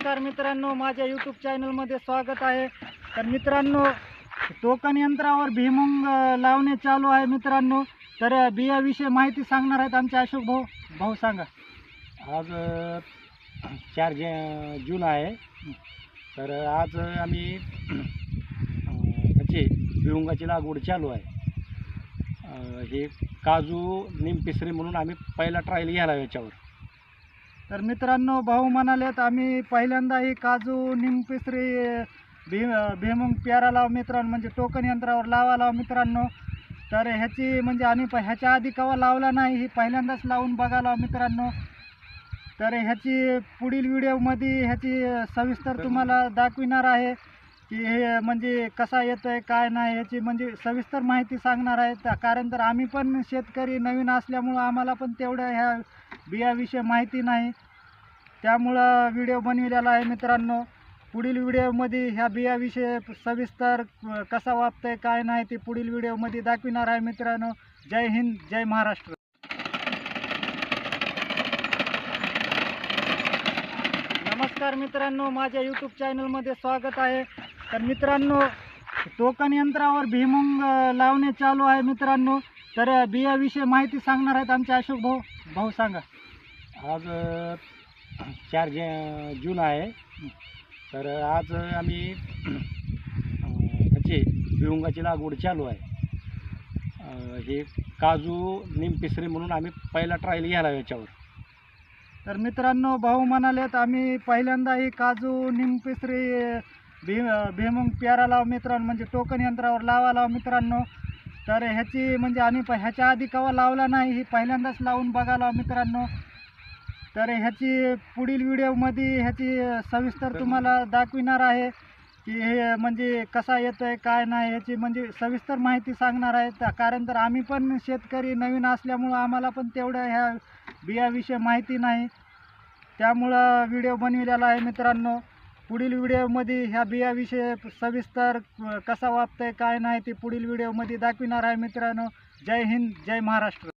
नमस्कार मित्रांनो, माझ्या यूट्यूब चॅनलमध्ये स्वागत आहे। तर मित्रांनो, टोकन यंत्रावर भुईमुग लावणे चालू आहे मित्रांनो। तर बियाविषयी माहिती सांगणार आहेत आमचे अशोक भाऊ। भाऊ सांगा। आज 4 जून आहे। तर आज आम्ही ह्याची भुईमुगाची लागवड चालू आहे। हे काजू निमपिसरी म्हणून आम्ही पहिला ट्रायल घ्यायला याच्यावर। तर मित्रांनो, भाऊ म्हणालेत आम्ही पहिल्यांदा ही काजू निमपिसरी भुईमुग पेरा लाव मित्रांनो, म्हणजे टोकन यंत्रावर लावा मित्रांनो। तर ह्याची म्हणजे आणि ह्याच्या आधी कवा लावला नाही, ही पहिल्यांदाच लावून बघायला मित्रांनो। तर ह्याची पुढील व्हिडिओमध्ये ह्याची सविस्तर तुम्हाला दाखविणार आहे की हे म्हणजे कसा येतोय काय नाही, ह्याची म्हणजे सविस्तर माहिती सांगणार आहे। कारण तर आम्ही पण शेतकरी नवीन असल्यामुळं आम्हाला पण तेवढं ह्या बियाविषयी माहिती नाही, त्यामुळं व्हिडिओ बनविलेला आहे मित्रांनो। पुढील व्हिडिओमध्ये ह्या बियाविषयी सविस्तर कसा वापतंय काय नाही ते पुढील व्हिडिओमध्ये दाखविणार आहे मित्रांनो। जय हिंद, जय महाराष्ट्र। नमस्कार मित्रांनो, माझ्या यूट्यूब चॅनलमध्ये स्वागत आहे। तर मित्रांनो, टोकन यंत्रावर भुईमुग लावणे चालू आहे मित्रांनो। तर बियाविषयी माहिती सांगणार आहेत आमचे अशोक भाऊ। भाऊ सांगा। आज 4 जून आहे। तर आज आम्ही ह्याची भुईमुगाची लागवड चालू आहे। हे काजू निमपिसरी म्हणून आम्ही पहिला ट्रायल घ्यायला याच्यावर। तर मित्रांनो, भाऊ म्हणालेत आम्ही पहिल्यांदा ही काजू निमपिसरी भुईमुग पेरा लाव मित्रांनो, म्हणजे टोकन यंत्रावर लावा मित्रांनो। तर ह्याची म्हणजे आणि ह्याच्या आधी कवा लावला नाही, ही पहिल्यांदाच लावून बघायला मित्रांनो। तर ह्याची पुढील व्हिडिओमध्ये ह्याची सविस्तर तुम्हाला दाखविणार आहे की हे म्हणजे कसा येतोय काय नाही, ह्याची म्हणजे सविस्तर माहिती सांगणार आहे। कारण तर आम्ही पण शेतकरी नवीन असल्यामुळं आम्हाला पण तेवढं ह्या बियाविषयी माहिती नाही, त्यामुळं व्हिडिओ बनविलेला आहे मित्रांनो। पुढील व्हिडिओमध्ये ह्या बियाविषयी सविस्तर कसा वापतंय काय नाही ते पुढील व्हिडिओमध्ये दाखविणार आहे मित्रांनो। जय हिंद, जय महाराष्ट्र।